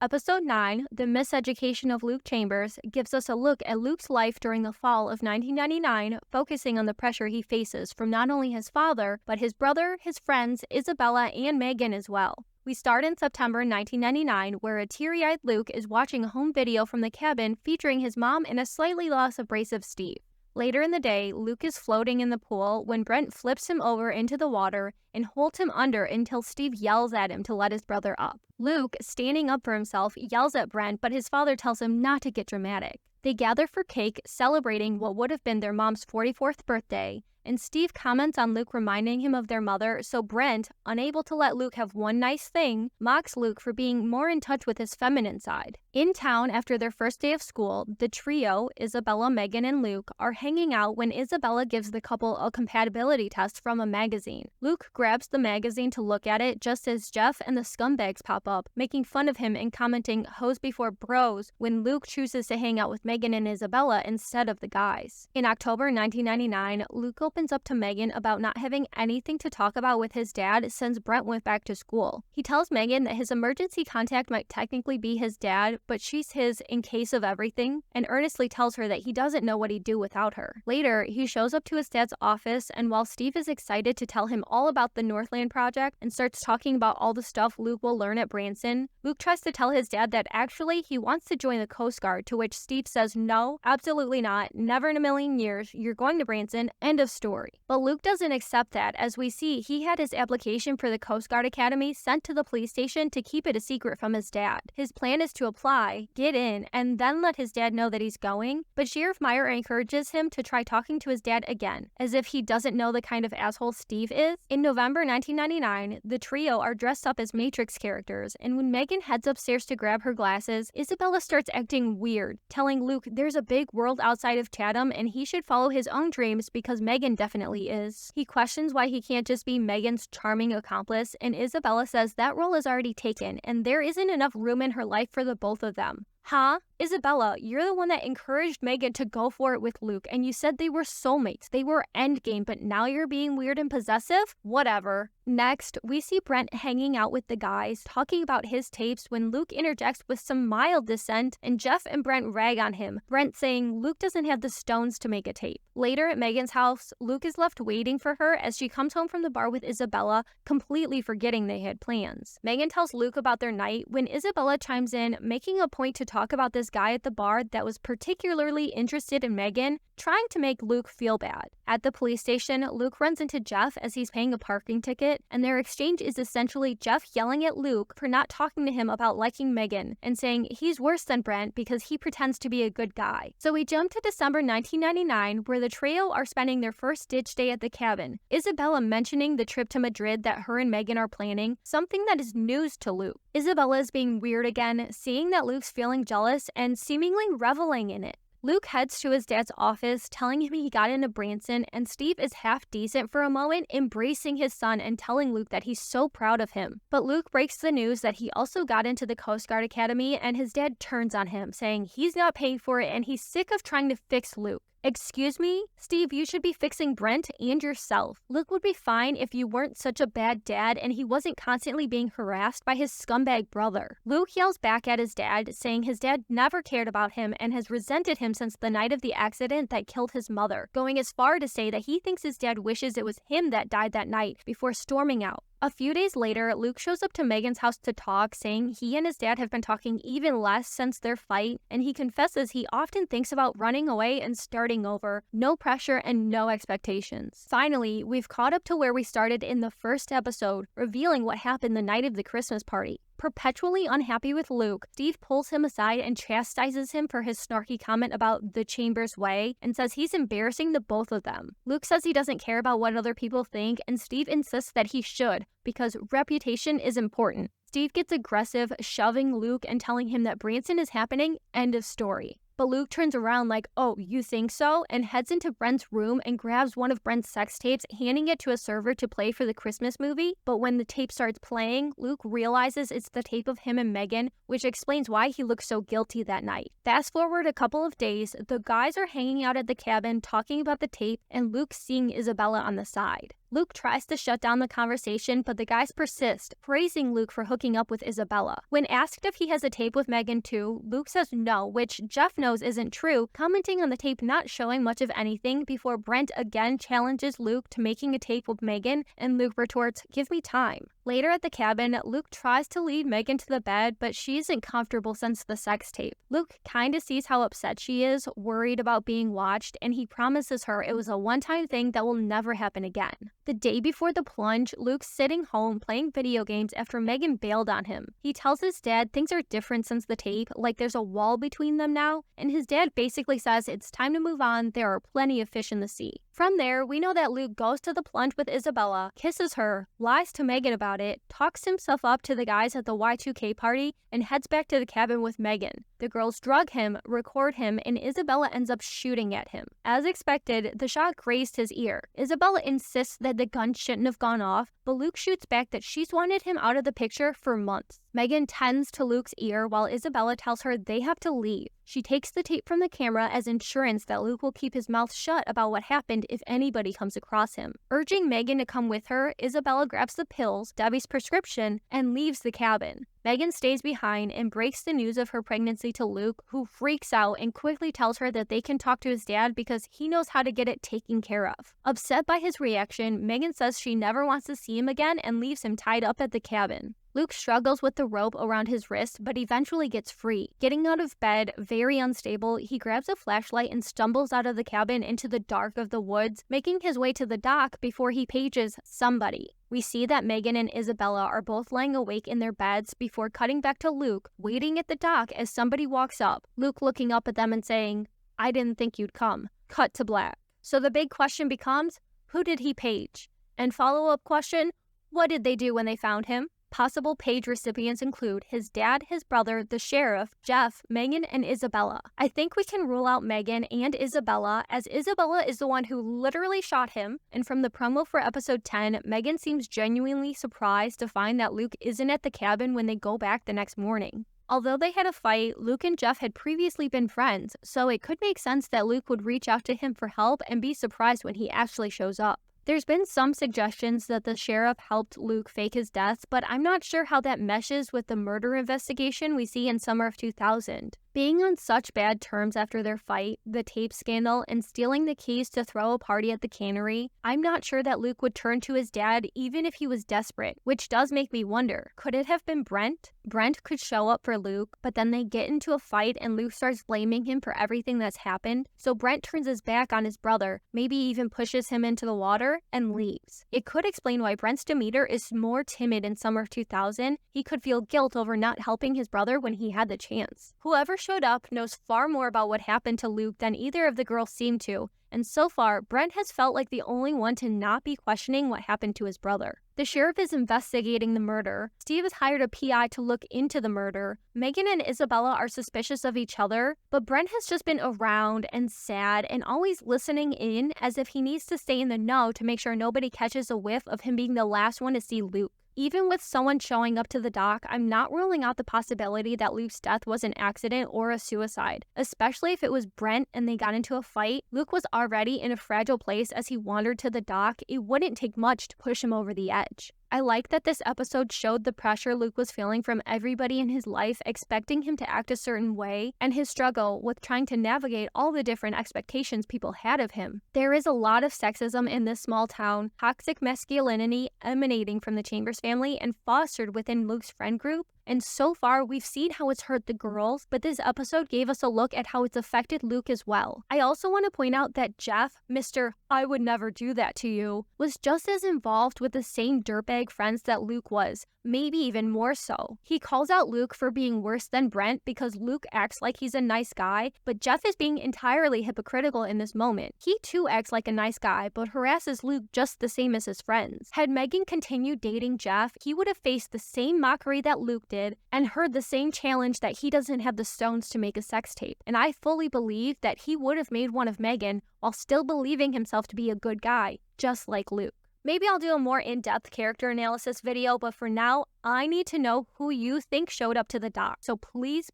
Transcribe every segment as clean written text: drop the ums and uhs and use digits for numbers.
Episode 9, The Miseducation of Luke Chambers, gives us a look at Luke's life during the fall of 1999, focusing on the pressure he faces from not only his father, but his brother, his friends, Isabella, and Megan as well. We start in September 1999, where a teary-eyed Luke is watching a home video from the cabin featuring his mom and a slightly less abrasive Steve. Later in the day, Luke is floating in the pool when Brent flips him over into the water and holds him under until Steve yells at him to let his brother up. Luke, standing up for himself, yells at Brent, but his father tells him not to get dramatic. They gather for cake, celebrating what would have been their mom's 44th birthday, and Steve comments on Luke reminding him of their mother, so Brent, unable to let Luke have one nice thing, mocks Luke for being more in touch with his feminine side. In town after their first day of school, the trio, Isabella, Megan, and Luke, are hanging out when Isabella gives the couple a compatibility test from a magazine. Luke grabs the magazine to look at it just as Jeff and the scumbags pop up, making fun of him and commenting hoes before bros when Luke chooses to hang out with Megan and Isabella instead of the guys. In October 1999, Luke opens up to Megan about not having anything to talk about with his dad since Brent went back to school. He tells Megan that his emergency contact might technically be his dad, but she's his in case of everything, and earnestly tells her that he doesn't know what he'd do without her. Later, he shows up to his dad's office, and while Steve is excited to tell him all about the Northland project and starts talking about all the stuff Luke will learn at Branson, Luke tries to tell his dad that actually he wants to join the Coast Guard, to which Steve says no, absolutely not, never in a million years, you're going to Branson, end of story. But Luke doesn't accept that, as we see he had his application for the Coast Guard Academy sent to the police station to keep it a secret from his dad. His plan is to apply, get in, and then let his dad know that he's going, but Sheriff Meyer encourages him to try talking to his dad again, as if he doesn't know the kind of asshole Steve is. In November 1999, the trio are dressed up as Matrix characters, and when Megan heads upstairs to grab her glasses, Isabella starts acting weird, telling Luke there's a big world outside of Chatham and he should follow his own dreams because Megan definitely is. He questions why he can't just be Megan's charming accomplice, and Isabella says that role is already taken and there isn't enough room in her life for the both of them. Huh? Isabella, you're the one that encouraged Megan to go for it with Luke, and you said they were soulmates. They were Endgame, but now you're being weird and possessive? Whatever. Next, we see Brent hanging out with the guys, talking about his tapes when Luke interjects with some mild dissent, and Jeff and Brent rag on him, Brent saying Luke doesn't have the stones to make a tape. Later at Megan's house, Luke is left waiting for her as she comes home from the bar with Isabella, completely forgetting they had plans. Megan tells Luke about their night when Isabella chimes in, making a point to talk about this guy at the bar that was particularly interested in Megan, trying to make Luke feel bad. At the police station, Luke runs into Jeff as he's paying a parking ticket, and their exchange is essentially Jeff yelling at Luke for not talking to him about liking Megan, and saying he's worse than Brent because he pretends to be a good guy. So we jump to December 1999, where the trio are spending their first ditch day at the cabin, Isabella mentioning the trip to Madrid that her and Megan are planning, something that is news to Luke. Isabella is being weird again, seeing that Luke's feeling jealous and seemingly reveling in it. Luke heads to his dad's office, telling him he got into Branson, and Steve is half decent for a moment, embracing his son and telling Luke that he's so proud of him. But Luke breaks the news that he also got into the Coast Guard Academy, and his dad turns on him, saying he's not paying for it and he's sick of trying to fix Luke. Excuse me? Steve, you should be fixing Brent and yourself. Luke would be fine if you weren't such a bad dad and he wasn't constantly being harassed by his scumbag brother. Luke yells back at his dad, saying his dad never cared about him and has resented him since the night of the accident that killed his mother, going as far to say that he thinks his dad wishes it was him that died that night before storming out. A few days later, Luke shows up to Megan's house to talk, saying he and his dad have been talking even less since their fight, and he confesses he often thinks about running away and starting over, no pressure and no expectations. Finally, we've caught up to where we started in the first episode, revealing what happened the night of the Christmas party. Perpetually unhappy with Luke, Steve pulls him aside and chastises him for his snarky comment about the Chambers way and says he's embarrassing the both of them. Luke says he doesn't care about what other people think, and Steve insists that he should, because reputation is important. Steve gets aggressive, shoving Luke and telling him that Branson is happening, end of story. But Luke turns around like, oh, you think so? And heads into Brent's room and grabs one of Brent's sex tapes, handing it to a server to play for the Christmas movie. But when the tape starts playing, Luke realizes it's the tape of him and Megan, which explains why he looks so guilty that night. Fast forward a couple of days, the guys are hanging out at the cabin talking about the tape, and Luke's seeing Isabella on the side. Luke tries to shut down the conversation, but the guys persist, praising Luke for hooking up with Isabella. When asked if he has a tape with Megan too, Luke says no, which Jeff knows isn't true, commenting on the tape not showing much of anything before Brent again challenges Luke to making a tape with Megan, and Luke retorts, "Give me time." Later at the cabin, Luke tries to lead Megan to the bed, but she isn't comfortable since the sex tape. Luke kinda sees how upset she is, worried about being watched, and he promises her it was a one-time thing that will never happen again. The day before the plunge, Luke's sitting home playing video games after Megan bailed on him. He tells his dad things are different since the tape, like there's a wall between them now, and his dad basically says it's time to move on, there are plenty of fish in the sea. From there, we know that Luke goes to the plunge with Isabella, kisses her, lies to Megan about it, talks himself up to the guys at the Y2K party, and heads back to the cabin with Megan. The girls drug him, record him, and Isabella ends up shooting at him. As expected, the shot grazed his ear. Isabella insists that the gun shouldn't have gone off, but Luke shoots back that she's wanted him out of the picture for months. Megan tends to Luke's ear while Isabella tells her they have to leave. She takes the tape from the camera as insurance that Luke will keep his mouth shut about what happened if anybody comes across him. Urging Megan to come with her, Isabella grabs the pills, Debbie's prescription, and leaves the cabin. Megan stays behind and breaks the news of her pregnancy to Luke, who freaks out and quickly tells her that they can talk to his dad because he knows how to get it taken care of. Upset by his reaction, Megan says she never wants to see him again and leaves him tied up at the cabin. Luke struggles with the rope around his wrist, but eventually gets free. Getting out of bed, very unstable, he grabs a flashlight and stumbles out of the cabin into the dark of the woods, making his way to the dock before he pages somebody. We see that Megan and Isabella are both lying awake in their beds before cutting back to Luke, waiting at the dock as somebody walks up, Luke looking up at them and saying, "I didn't think you'd come." Cut to black. So the big question becomes, who did he page? And follow-up question, what did they do when they found him? Possible page recipients include his dad, his brother, the sheriff, Jeff, Megan, and Isabella. I think we can rule out Megan and Isabella, as Isabella is the one who literally shot him, and from the promo for episode 10, Megan seems genuinely surprised to find that Luke isn't at the cabin when they go back the next morning. Although they had a fight, Luke and Jeff had previously been friends, so it could make sense that Luke would reach out to him for help and be surprised when he actually shows up. There's been some suggestions that the sheriff helped Luke fake his death, but I'm not sure how that meshes with the murder investigation we see in summer of 2000. Being on such bad terms after their fight, the tape scandal, and stealing the keys to throw a party at the cannery, I'm not sure that Luke would turn to his dad even if he was desperate, which does make me wonder, could it have been Brent? Brent could show up for Luke, but then they get into a fight and Luke starts blaming him for everything that's happened, so Brent turns his back on his brother, maybe even pushes him into the water, and leaves. It could explain why Brent's demeanor is more timid in summer of 2000. He could feel guilt over not helping his brother when he had the chance. Whoever showed up knows far more about what happened to Luke than either of the girls seem to, and so far, Brent has felt like the only one to not be questioning what happened to his brother. The sheriff is investigating the murder. Steve has hired a PI to look into the murder. Megan and Isabella are suspicious of each other, but Brent has just been around and sad and always listening in as if he needs to stay in the know to make sure nobody catches a whiff of him being the last one to see Luke. Even with someone showing up to the dock, I'm not ruling out the possibility that Luke's death was an accident or a suicide, especially if it was Brent and they got into a fight. Luke was already in a fragile place as he wandered to the dock. It wouldn't take much to push him over the edge. I like that this episode showed the pressure Luke was feeling from everybody in his life expecting him to act a certain way, and his struggle with trying to navigate all the different expectations people had of him. There is a lot of sexism in this small town, toxic masculinity emanating from the Chambers family and fostered within Luke's friend group. And so far, we've seen how it's hurt the girls, but this episode gave us a look at how it's affected Luke as well. I also want to point out that Jeff, Mr. I would never do that to you, was just as involved with the same dirtbag friends that Luke was, maybe even more so. He calls out Luke for being worse than Brent because Luke acts like he's a nice guy, but Jeff is being entirely hypocritical in this moment. He too acts like a nice guy, but harasses Luke just the same as his friends. Had Megan continued dating Jeff, he would have faced the same mockery that Luke did and heard the same challenge that he doesn't have the stones to make a sex tape. And I fully believe that he would have made one of Megan while still believing himself to be a good guy, just like Luke. Maybe I'll do a more in-depth character analysis video, but for now, I need to know who you think showed up to the dock. So please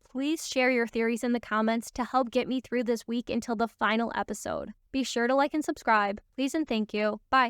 share your theories in the comments to help get me through this week until the final episode. Be sure to like and subscribe. Please and thank you. Bye.